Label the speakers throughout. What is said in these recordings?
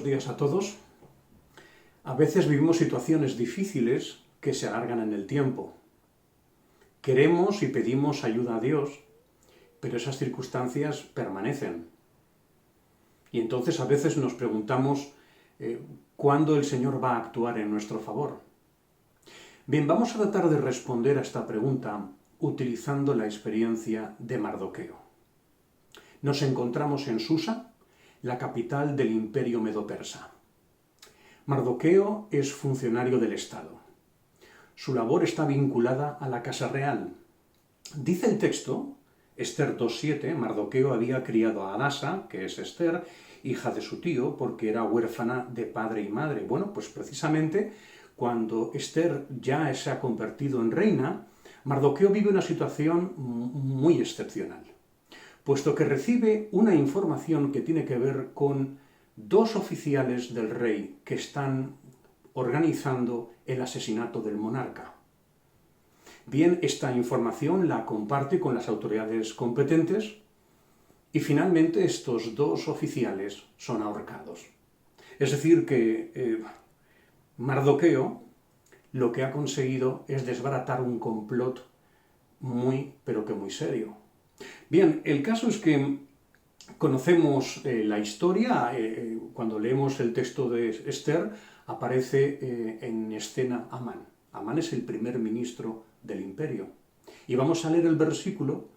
Speaker 1: buenos días a todos. A veces vivimos situaciones difíciles que se alargan en el tiempo. Queremos y pedimos ayuda a Dios, pero esas circunstancias permanecen. Y entonces a veces nos preguntamos ¿cuándo el Señor va a actuar en nuestro favor? Bien, vamos a tratar de responder a esta pregunta utilizando la experiencia de Mardoqueo. Nos encontramos en Susa, la capital del Imperio Medo-Persa. Mardoqueo es funcionario del Estado. Su labor está vinculada a la Casa Real. Dice el texto, Esther 2.7, Mardoqueo había criado a Hadasa, que es Esther, hija de su tío, porque era huérfana de padre y madre. Bueno, pues precisamente cuando Esther ya se ha convertido en reina, Mardoqueo vive una situación muy excepcional, puesto que recibe una información que tiene que ver con dos oficiales del rey que están organizando el asesinato del monarca. Bien, esta información la comparte con las autoridades competentes y finalmente estos dos oficiales son ahorcados. Es decir que Mardoqueo lo que ha conseguido es desbaratar un complot muy, pero que muy serio. Bien, el caso es que conocemos la historia, cuando leemos el texto de Esther, aparece en escena Amán. Amán es el primer ministro del imperio. Y vamos a leer el versículo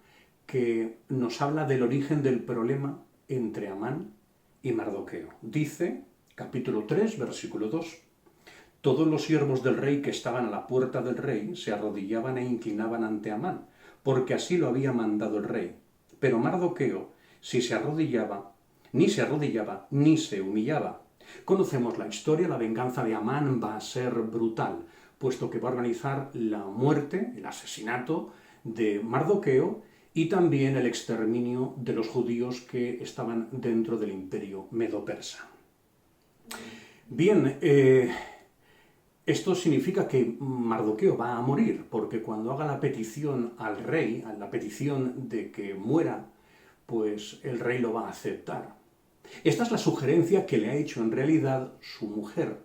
Speaker 1: que nos habla del origen del problema entre Amán y Mardoqueo. Dice, capítulo 3, versículo 2, todos los siervos del rey que estaban a la puerta del rey se arrodillaban e inclinaban ante Amán, porque así lo había mandado el rey. Pero Mardoqueo, ni se arrodillaba, ni se humillaba. Conocemos la historia, la venganza de Amán va a ser brutal, puesto que va a organizar la muerte, el asesinato de Mardoqueo y también el exterminio de los judíos que estaban dentro del imperio medo-persa. Bien, esto significa que Mardoqueo va a morir, porque cuando haga la petición al rey, la petición de que muera, pues el rey lo va a aceptar. Esta es la sugerencia que le ha hecho en realidad su mujer,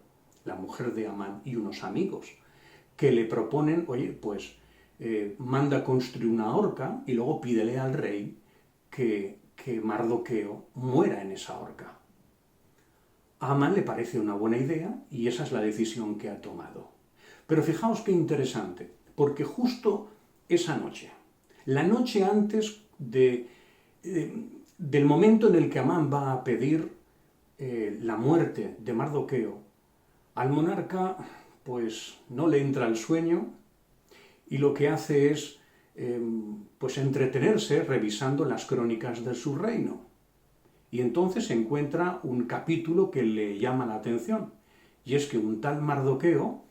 Speaker 1: la mujer de Amán y unos amigos, que le proponen, oye, pues manda construir una horca y luego pídele al rey que Mardoqueo muera en esa horca. A Amán le parece una buena idea y esa es la decisión que ha tomado. Pero fijaos qué interesante, porque justo esa noche, la noche antes del momento en el que Amán va a pedir la muerte de Mardoqueo, al monarca pues no le entra el sueño y lo que hace es pues entretenerse revisando las crónicas de su reino. Y entonces se encuentra un capítulo que le llama la atención, y es que un tal Mardoqueo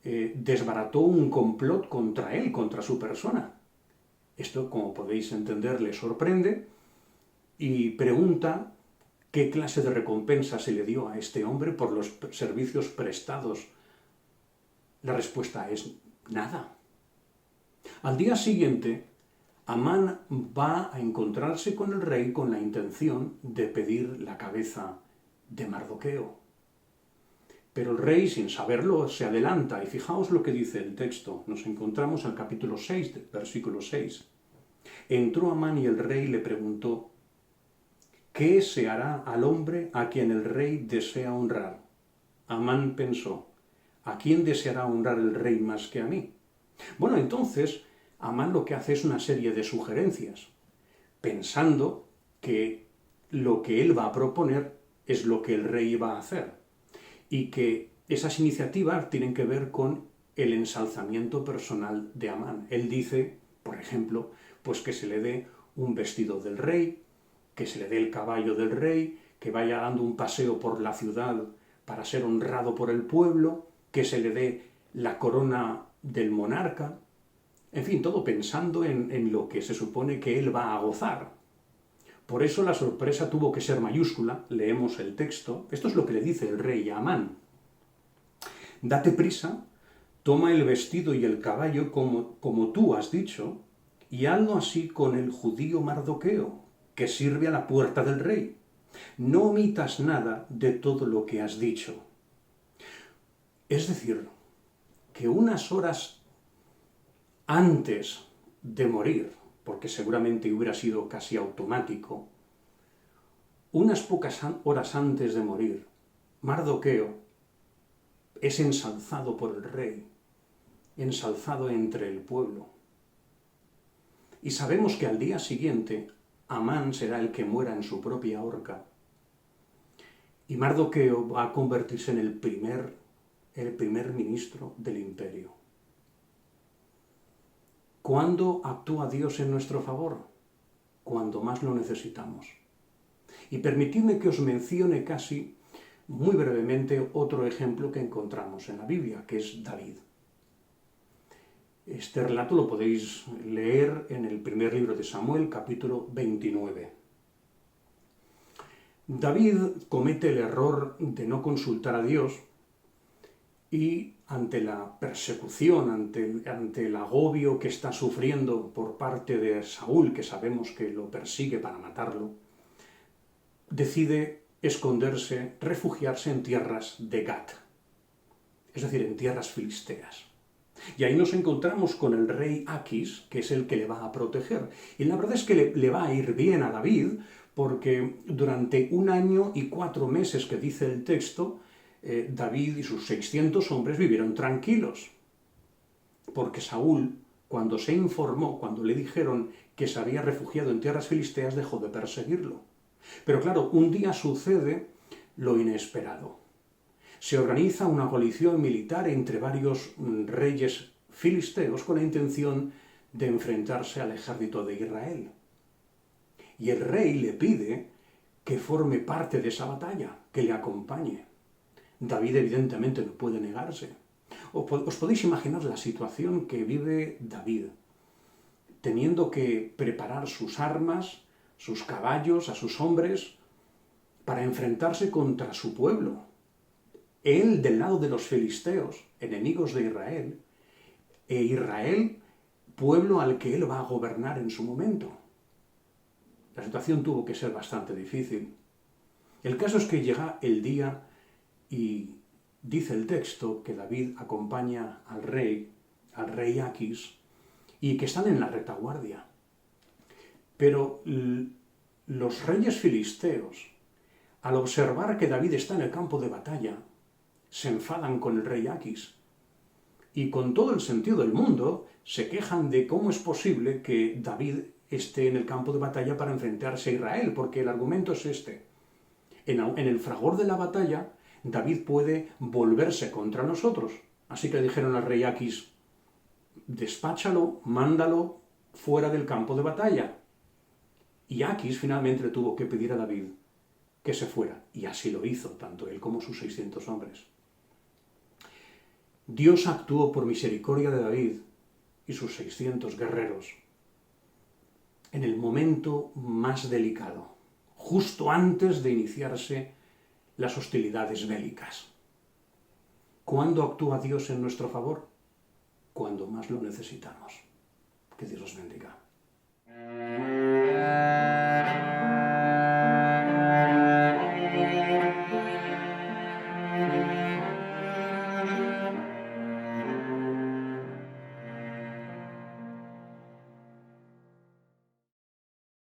Speaker 1: desbarató un complot contra él, contra su persona. Esto, como podéis entender, le sorprende y pregunta qué clase de recompensa se le dio a este hombre por los servicios prestados. La respuesta es nada. Al día siguiente, Amán va a encontrarse con el rey con la intención de pedir la cabeza de Mardoqueo. Pero el rey, sin saberlo, se adelanta, y fijaos lo que dice el texto. Nos encontramos en el capítulo 6, versículo 6. Entró Amán y el rey le preguntó, ¿qué se hará al hombre a quien el rey desea honrar? Amán pensó, ¿a quién deseará honrar el rey más que a mí? Bueno, entonces Amán lo que hace es una serie de sugerencias, pensando que lo que él va a proponer es lo que el rey va a hacer, y que esas iniciativas tienen que ver con el ensalzamiento personal de Amán. Él dice, por ejemplo, pues que se le dé un vestido del rey, que se le dé el caballo del rey, que vaya dando un paseo por la ciudad para ser honrado por el pueblo, que se le dé la corona del monarca. En fin, todo pensando en lo que se supone que él va a gozar. Por eso la sorpresa tuvo que ser mayúscula. Leemos el texto. Esto es lo que le dice el rey a Amán. Date prisa, toma el vestido y el caballo como tú has dicho, y hazlo así con el judío Mardoqueo, que sirve a la puerta del rey. No omitas nada de todo lo que has dicho. Es decir, que unas horas antes de morir, porque seguramente hubiera sido casi automático, unas pocas horas antes de morir, Mardoqueo es ensalzado por el rey, ensalzado entre el pueblo. Y sabemos que al día siguiente Amán será el que muera en su propia horca. Y Mardoqueo va a convertirse en el primer ministro del imperio. ¿Cuándo actúa Dios en nuestro favor? Cuando más lo necesitamos. Y permitidme que os mencione casi muy brevemente otro ejemplo que encontramos en la Biblia, que es David. Este relato lo podéis leer en el primer libro de Samuel, capítulo 29. David comete el error de no consultar a Dios y ante la persecución, ante el agobio que está sufriendo por parte de Saúl, que sabemos que lo persigue para matarlo, decide esconderse, refugiarse en tierras de Gat, es decir, en tierras filisteas. Y ahí nos encontramos con el rey Aquis, que es el que le va a proteger. Y la verdad es que le va a ir bien a David, porque durante 1 año y 4 meses que dice el texto, David y sus 600 hombres vivieron tranquilos. Porque Saúl, cuando se informó, cuando le dijeron que se había refugiado en tierras filisteas, dejó de perseguirlo. Pero claro, un día sucede lo inesperado. Se organiza una coalición militar entre varios reyes filisteos con la intención de enfrentarse al ejército de Israel. Y el rey le pide que forme parte de esa batalla, que le acompañe. David evidentemente no puede negarse. Os podéis imaginar la situación que vive David, teniendo que preparar sus armas, sus caballos, a sus hombres, para enfrentarse contra su pueblo. Él del lado de los filisteos, enemigos de Israel, e Israel, pueblo al que él va a gobernar en su momento. La situación tuvo que ser bastante difícil. El caso es que llega el día y dice el texto que David acompaña al rey Aquis, y que están en la retaguardia. Pero los reyes filisteos, al observar que David está en el campo de batalla, se enfadan con el rey Aquis y con todo el sentido del mundo se quejan de cómo es posible que David esté en el campo de batalla para enfrentarse a Israel, porque el argumento es este. En el fragor de la batalla, David puede volverse contra nosotros. Así que le dijeron al rey Aquis, despáchalo, mándalo fuera del campo de batalla. Y Aquis finalmente le tuvo que pedir a David que se fuera, y así lo hizo, tanto él como sus 600 hombres. Dios actuó por misericordia de David y sus 600 guerreros en el momento más delicado, justo antes de iniciarse las hostilidades bélicas. ¿Cuándo actúa Dios en nuestro favor? Cuando más lo necesitamos. Que Dios os bendiga.